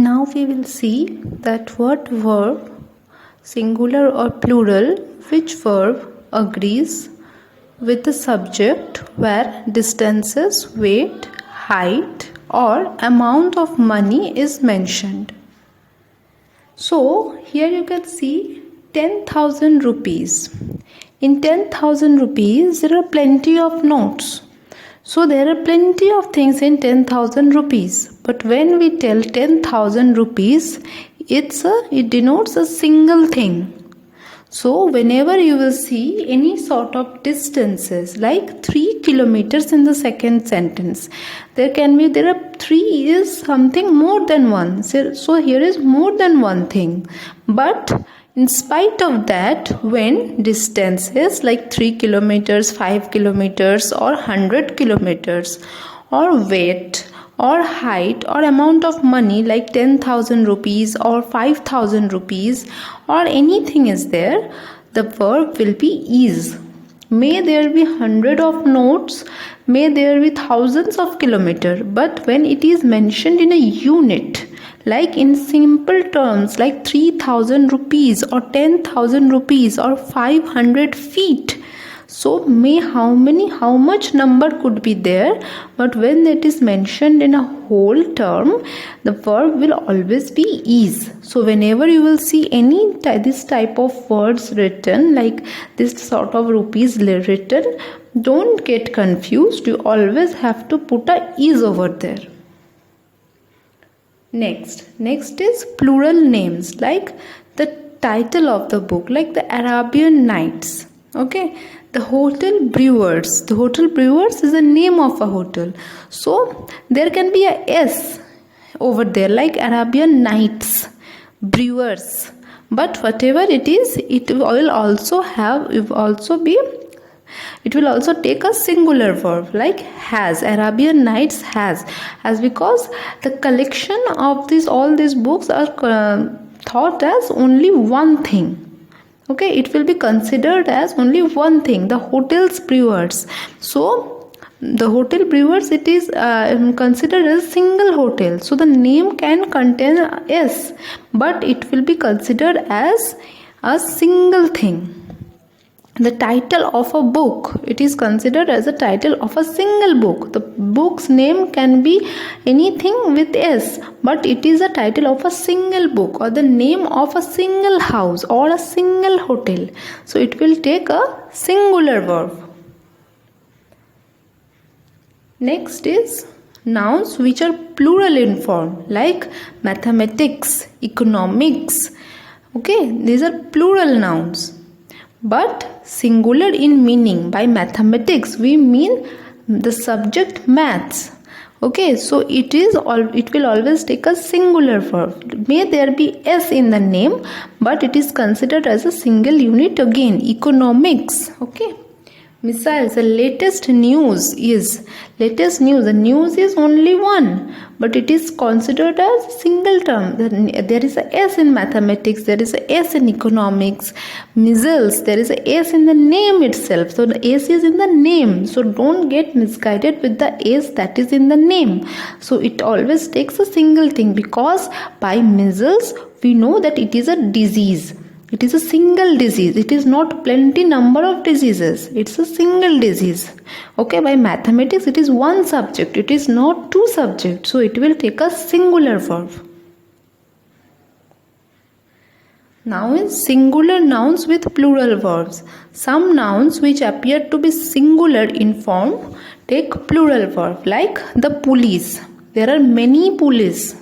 Now we will see that what verb, singular or plural, which verb agrees with the subject where distances, weight, height or amount of money is mentioned. So here you can see 10,000 rupees. In 10,000 rupees there are plenty of notes. So there are plenty of things in 10,000 rupees. But when we tell 10,000 rupees, it denotes a single thing. So whenever you will see any sort of distances like 3 kilometers in the second sentence, there are 3 is something more than 1. So here is more than one thing. But in spite of that, when distances like 3 kilometers, 5 kilometers or 100 kilometers or weight or height or amount of money like 10,000 rupees or 5,000 rupees or anything is there, the verb will be is. May there be 100 of notes, may there be thousands of kilometers, but when it is mentioned in a unit, like in simple terms like 3,000 rupees or 10,000 rupees or 500 feet, so how much number could be there, but when it is mentioned in a whole term, the verb will always be is. So whenever you will see this type of words written, like this sort of rupees written, don't get confused. You always have to put a is over there. Next is plural names, like the title of the book, like the Arabian Nights. Okay, the Hotel Brewers is the name of a hotel. So there can be a S over there, like Arabian Nights, Brewers. But whatever it is, it will also take a singular verb like has. Arabian Nights has, as because the collection of all these books are thought as only one thing. Okay, it will be considered as only one thing, the Hotel's Brewers. So the Hotel Brewers, it is considered as a single hotel. So the name can contain S, but it will be considered as a single thing. The title of a book, it is considered as a title of a single book. The book's name can be anything with S, but it is a title of a single book or the name of a single house or a single hotel. So it will take a singular verb. Next is nouns which are plural in form, like mathematics, economics. Okay, these are plural nouns, but singular in meaning. By mathematics we mean the subject maths. Okay, so it will always take a singular verb. May there be S in the name, but it is considered as a single unit again. Economics. Okay, missiles, the latest news. The news is only one, but it is considered as a single term. There is a S in mathematics, there is a S in economics. Missiles, there is a S in the name itself. So the S is in the name. So don't get misguided with the S that is in the name. So it always takes a single thing, because by measles we know that it is a disease. It is a single disease. It is not plenty number of diseases. It's a single disease. Okay, by mathematics it is one subject. It is not two subjects. So it will take a singular verb. Now is singular nouns with plural verbs. Some nouns which appear to be singular in form take plural verb, like the police. There are many police.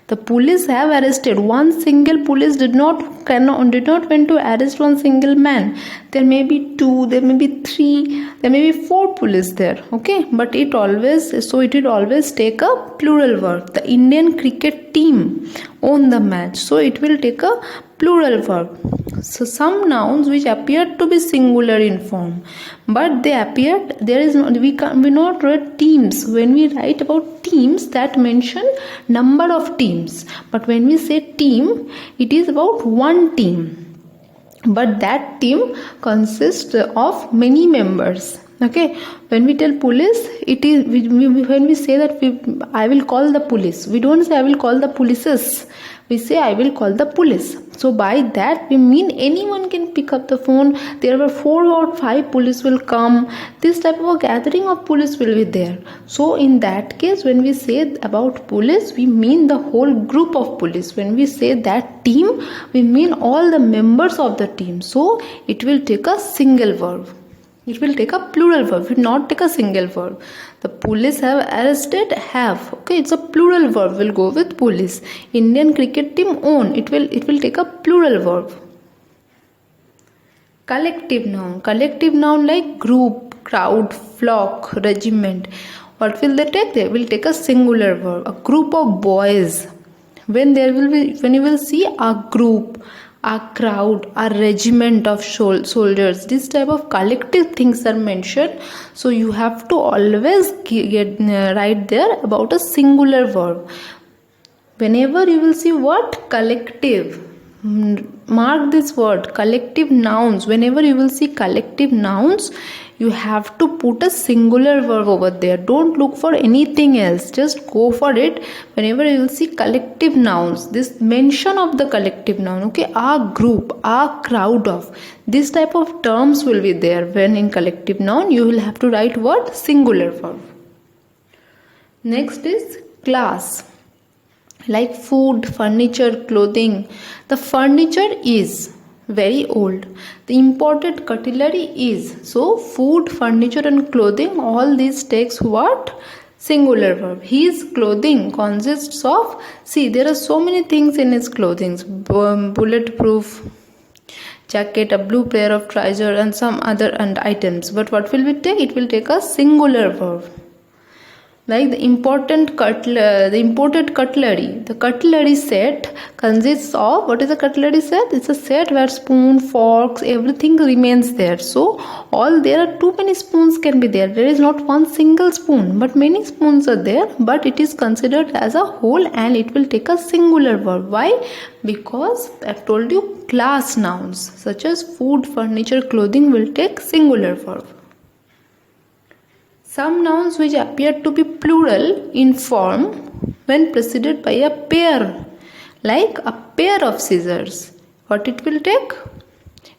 The police have arrested. One single police did not went to arrest one single man. There may be 2, there may be 3, there may be 4 police there. Okay, but it will always take a plural verb. The Indian cricket team won the match, so it will take a plural verb. So some nouns which appear to be singular in form, but we not write teams. When we write about teams, that mention number of teams, but when we say team, it is about one team, but that team consists of many members. Okay, when we tell police, it is when we say that I will call the police, we don't say I will call the polices, we say I will call the police. So by that we mean anyone can pick up the phone. There were 4 or 5 police will come. This type of a gathering of police will be there. So in that case, when we say about police, we mean the whole group of police. When we say that team, we mean all the members of the team. So it will take a single verb. It will take a plural verb, it will not take a single verb. The police have arrested, have. Okay, it's a plural verb, will go with police. Indian cricket team own, it will take a plural verb. Collective noun like group, crowd, flock, regiment. What will they take? They will take a singular verb. A group of boys. When you will see a group, a crowd, a regiment of soldiers, this type of collective things are mentioned. So you have to always write there about a singular verb. Whenever you will see what? Collective. Mark this word, collective nouns. Whenever you will see collective nouns, you have to put a singular verb over there. Don't look for anything else, just go for it. Whenever you will see collective nouns, this mention of the collective noun, okay, a group, a crowd of, this type of terms will be there. When in collective noun, you will have to write what? Singular verb. Next is class, like food, furniture, clothing. The furniture is very old. The imported cutlery is. So food, furniture and clothing, all these takes what? Singular verb. His clothing consists of, see, there are so many things in his clothing. Bulletproof jacket, a blue pair of trousers and some other items. But what will we take? It will take a singular verb. Like the imported cutlery. The cutlery set consists of, what is a cutlery set? It's a set where spoon, forks, everything remains there. So there are too many spoons can be there. There is not one single spoon, but many spoons are there. But it is considered as a whole and it will take a singular verb. Why? Because I've told you class nouns such as food, furniture, clothing will take singular verb. Some nouns which appear to be plural in form when preceded by a pair, like a pair of scissors. What it will take?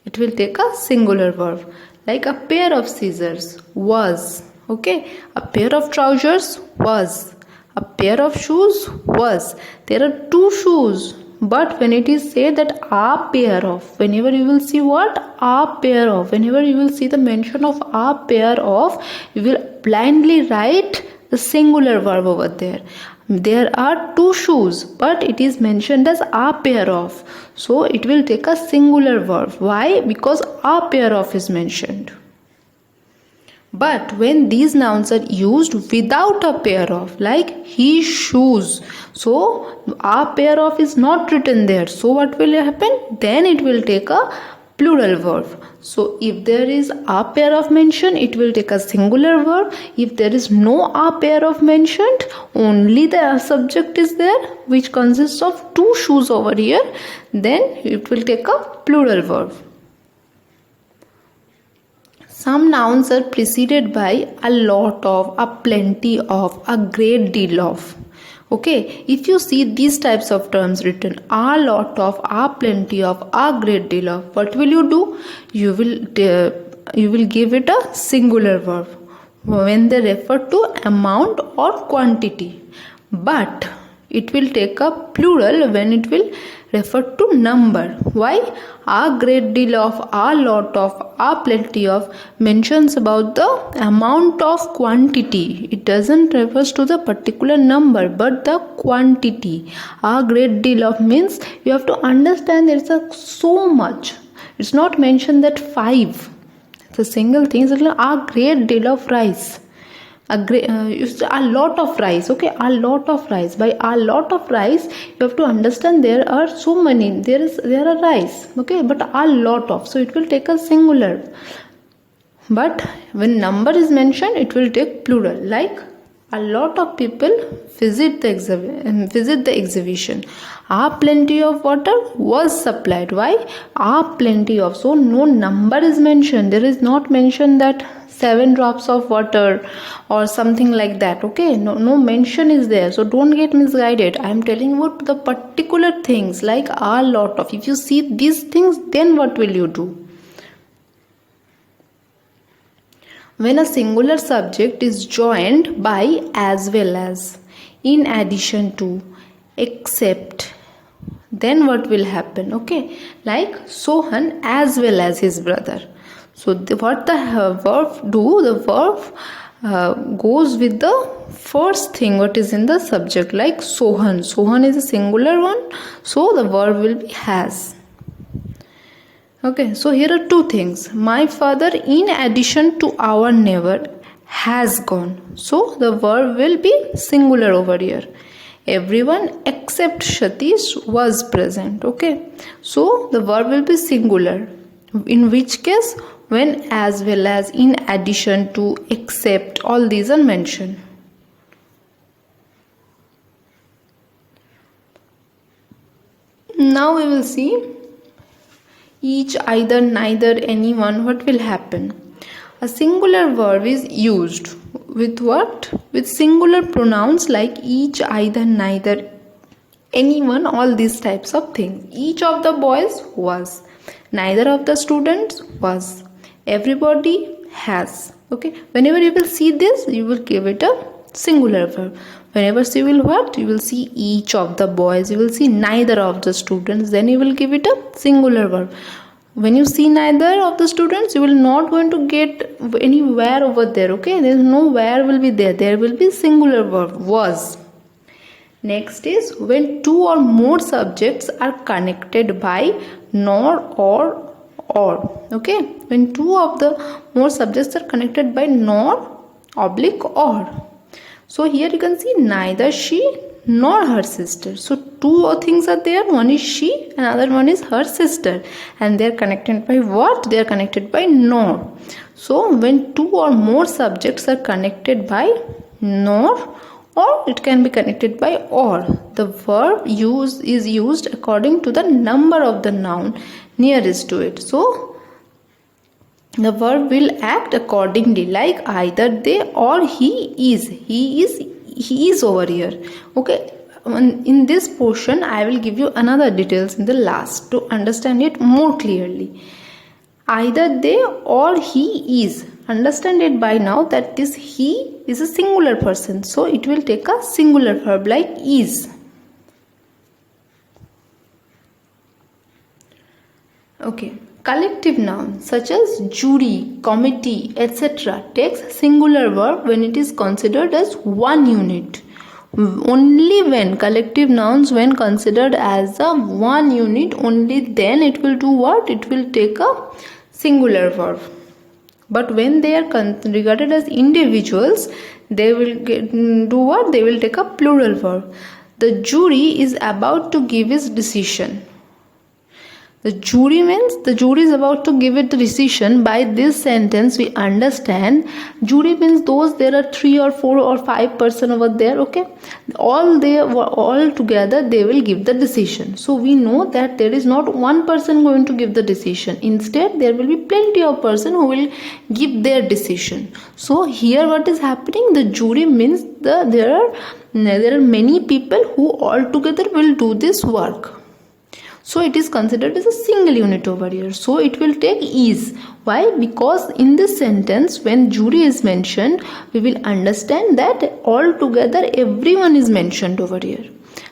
It will take a singular verb, like a pair of scissors, was. Okay, a pair of trousers, was. A pair of shoes, was. There are 2 shoes. But when it is said that a pair of, whenever you will see what? A pair of. Whenever you will see the mention of a pair of, you will blindly write the singular verb over there. There are 2 shoes, but it is mentioned as a pair of. So it will take a singular verb. Why? Because a pair of is mentioned. But when these nouns are used without a pair of, like his shoes, so a pair of is not written there. So what will happen? Then it will take a plural verb. So if there is a pair of mentioned, it will take a singular verb. If there is no a pair of mentioned, only the subject is there, which consists of 2 shoes over here, then it will take a plural verb. Some nouns are preceded by a lot of, a plenty of, a great deal of. Okay, if you see these types of terms written, a lot of, a plenty of, a great deal of, what will you do? You will give it a singular verb when they refer to amount or quantity. But it will take a plural when it will refer to number. Why? A great deal of, a lot of, a plenty of mentions about the amount of quantity. It doesn't refers to the particular number but the quantity. A great deal of means you have to understand there is so much. It's not mentioned that 5. It's a single thing. It's a great deal of rice. A lot of rice. Okay, a lot of rice. By a lot of rice, you have to understand there are so many. There are rice. Okay, but a lot of. So it will take a singular. But when number is mentioned, it will take plural. Like A lot of people visit the exhibition. Are plenty of water was supplied. Why? Are plenty of. So no number is mentioned. There is not mentioned that 7 drops of water or something like that. Okay, no mention is there. So don't get misguided. I am telling you about the particular things, like a lot of. If you see these things, then what will you do? When a singular subject is joined by as well as, in addition to, except, then what will happen? Okay, like Sohan as well as his brother. So what the verb do? The verb goes with the first thing what is in the subject, like Sohan. Sohan is a singular one, so the verb will be has. Okay, so here are two things. My father, in addition to our neighbor, has gone. So the verb will be singular over here. Everyone except Satish was present. Okay, so the verb will be singular. In which case, when as well as, in addition to, except, all these are mentioned. Now we will see each, either, neither, anyone. What will happen? A singular verb is used with what? With singular pronouns like each, either, neither, anyone, all these types of things. Each of the boys was. Neither of the students was. Everybody has. Okay. Whenever you will see this, you will give it a singular verb. Whenever you will what? You will see each of the boys. You will see neither of the students. Then you will give it a singular verb. When you see neither of the students, you will not going to get anywhere over there. Okay, there is no where will be there. There will be singular verb was. Next is when two or more subjects are connected by nor or. Okay, when two of the more subjects are connected by nor oblique or. So here you can see neither she nor her sister. So two things are there. One is she, another one is her sister, and they are connected by what? They are connected by nor. So when two or more subjects are connected by nor, or it can be connected by or, the verb is used according to the number of the noun nearest to it. So the verb will act accordingly, like either they or he is. He is over here. Okay, in this portion I will give you another details in the last to understand it more clearly. Either they or he is. Understand it by now that this he is a singular person, so it will take a singular verb like is. Okay, collective nouns such as jury, committee, etc. takes singular verb when it is considered as one unit. Only when collective nouns, when considered as a one unit, only then it will do what? It will take a singular verb. But when they are regarded as individuals, they will do what? They will take a plural verb. The jury is about to give its decision. The jury means the jury is about to give it the decision. By this sentence we understand jury means those, there are 3 or 4 or 5 person over there. Okay, all together they will give the decision. So we know that there is not one person going to give the decision. Instead there will be plenty of person who will give their decision. So here what is happening? The jury means there are many people who all together will do this work. So it is considered as a single unit over here. So it will take is. Why? Because in this sentence when jury is mentioned, we will understand that all together everyone is mentioned over here.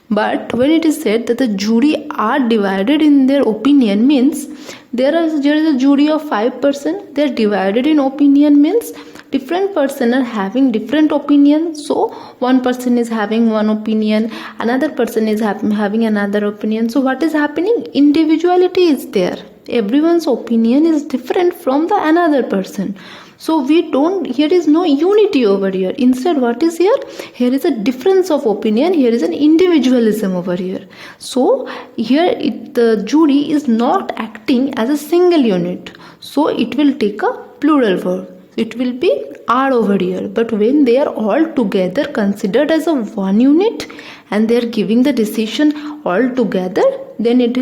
But when it is said that the jury are divided in their opinion, means there is a jury of 5 person, they are divided in opinion, means different person are having different opinions. So one person is having one opinion, another person is having another opinion. So what is happening? Individuality is there. Everyone's opinion is different from the another person. So here is no unity over here. Instead what is here? Here is a difference of opinion. Here is an individualism over here. So here the jury is not acting as a single unit. So it will take a plural verb. it will be are over here. But when they are all together considered as a one unit and they are giving the decision all together, then it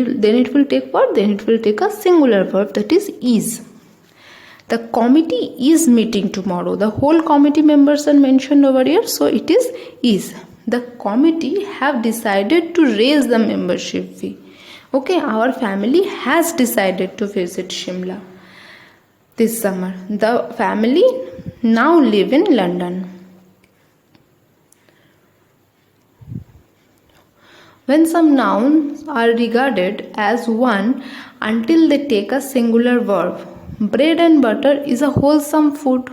will take what? Then it will take a singular verb, that is. The committee is meeting tomorrow. The whole committee members are mentioned over here, so it is. The committee have decided to raise the membership fee. Okay, our family has decided to visit Shimla this summer. The family now live in London. When some nouns are regarded as one until they take a singular verb, bread and butter is a wholesome food.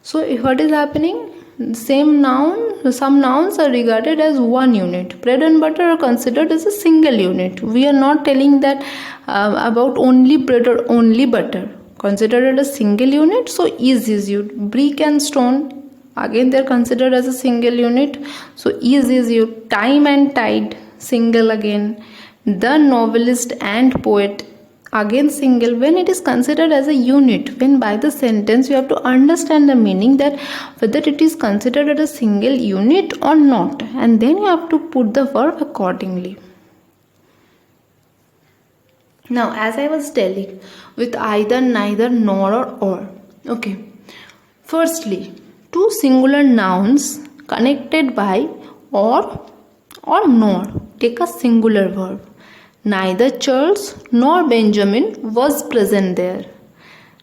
So what is happening? Some nouns are regarded as one unit. Bread and butter are considered as a single unit. We are not telling that about only bread or only butter. Considered as a single unit, so is used. Brick and stone, again they are considered as a single unit, so is used. Time and tide, single again. The novelist and poet, again single. When it is considered as a unit, when by the sentence you have to understand the meaning, that whether it is considered as a single unit or not, and then you have to put the verb accordingly. Now, as I was telling, with either, neither, nor or. Okay. Firstly, two singular nouns connected by or nor take a singular verb. Neither Charles nor Benjamin was present there.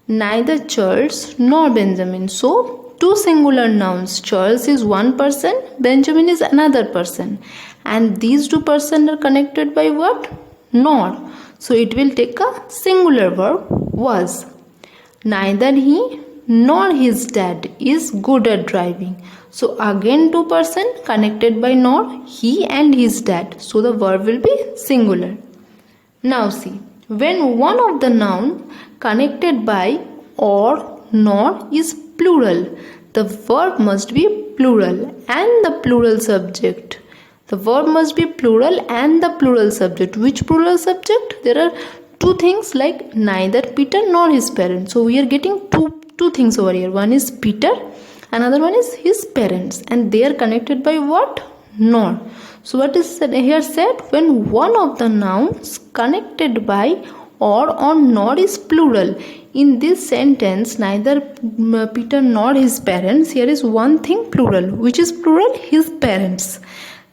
Neither Charles nor Benjamin. So, two singular nouns. Charles is one person, Benjamin is another person. And these two persons are connected by what? Nor. So it will take a singular verb, was. Neither he nor his dad is good at driving. So again two person connected by nor, he and his dad. So the verb will be singular. Now see, when one of the noun connected by or nor is plural, the verb must be plural and the plural subject. The verb must be plural and the plural subject. Which plural subject? There are two things like neither Peter nor his parents. So we are getting two things over here. One is Peter, another one is his parents, and they are connected by what? Nor. So what is here said? When one of the nouns connected by or nor is plural. In this sentence, neither Peter nor his parents, here is one thing plural. Which is plural? His parents.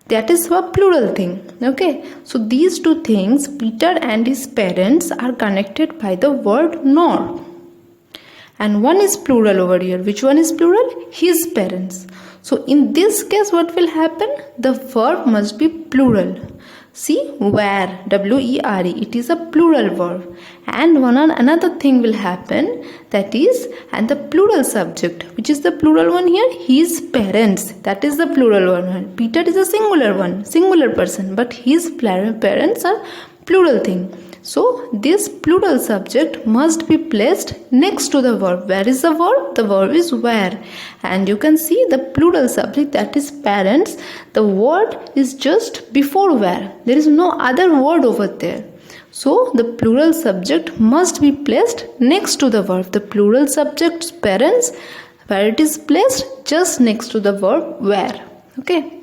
That is a plural thing. Okay. So these two things, Peter and his parents, are connected by the word nor. And one is plural over here. Which one is plural? His parents. So in this case, what will happen? The verb must be plural. See, were, W-E-R-E, it is a plural verb. And another thing will happen, that is, and the plural subject. Which is the plural one here? His parents. That is the plural one. Peter is a singular one, singular person. But his parents are plural thing. So this plural subject must be placed next to the verb. Where is the verb? The verb is were. And you can see the plural subject, that is parents. The word is just before were. There is no other word over there. So the plural subject must be placed next to the verb. The plural subject parents, where it is placed just next to the verb were. Okay.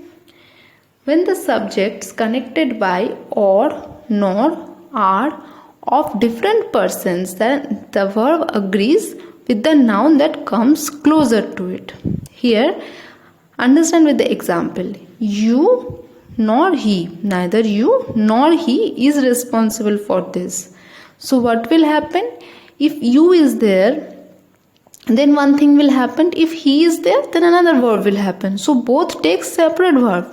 When the subjects connected by or nor are of different persons, then the verb agrees with the noun that comes closer to it. Here, understand with the example. You nor he, neither you nor he is responsible for this. So what will happen? If you is there, then one thing will happen. If he is there, then another verb will happen. So both take separate verb.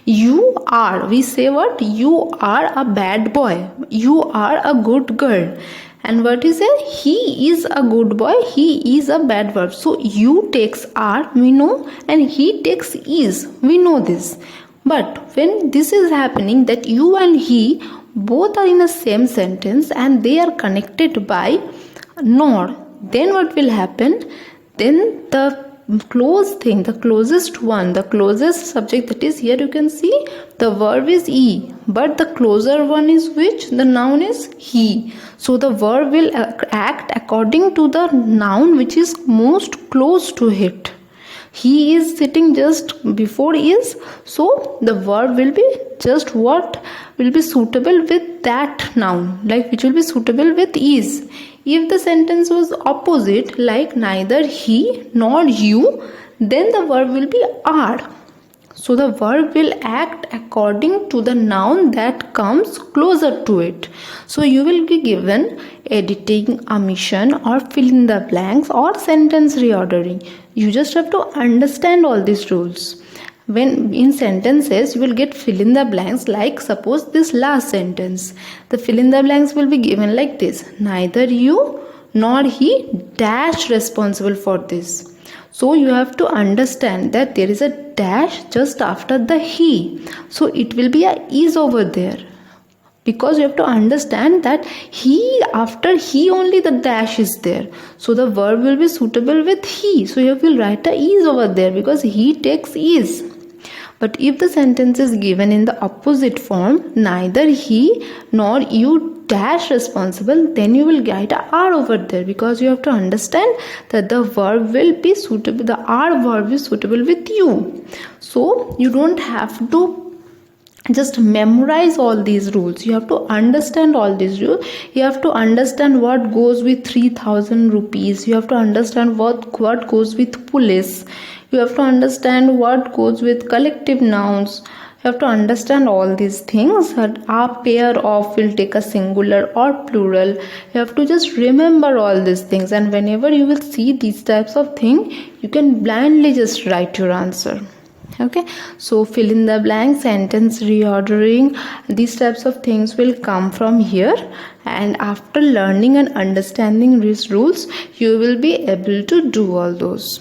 You are, we say what? You are a bad boy. You are a good girl. And what is it? He is a good boy. He is a bad verb. So you takes are, we know, and he takes is, we know this. But when this is happening, that you and he both are in the same sentence and they are connected by nor, then what will happen? Then the close thing, the closest one, the closest subject, that is here you can see the verb is e, but the closer one is which? The noun is he. So the verb will act according to the noun which is most close to it. He is sitting just before is, so the verb will be just what will be suitable with that noun, like which will be suitable with is. If the sentence was opposite, like neither he nor you, then the verb will be are. So the verb will act according to the noun that comes closer to it. So you will be given editing, omission, or fill in the blanks, or sentence reordering. You just have to understand all these rules. When in sentences you will get fill in the blanks, like suppose this last sentence, the fill in the blanks will be given like this: neither you nor he dash responsible for this. So you have to understand that there is a dash just after the he, so it will be a is over there, because you have to understand that he, after he only the dash is there, so the verb will be suitable with he, so you will write a is over there because he takes is. But if the sentence is given in the opposite form, neither he nor you dash responsible, then you will write a are over there, because you have to understand that the verb will be suitable, the are verb is suitable with you. So you don't have to just memorize all these rules. You have to understand all these rules. You have to understand what goes with 3000 rupees. You have to understand what goes with police. You have to understand what goes with collective nouns. You have to understand all these things. A pair of will take a singular or plural. You have to just remember all these things, and whenever you will see these types of things, you can blindly just write your answer. Okay, so fill in the blank, sentence reordering, these types of things will come from here, and after learning and understanding these rules, you will be able to do all those.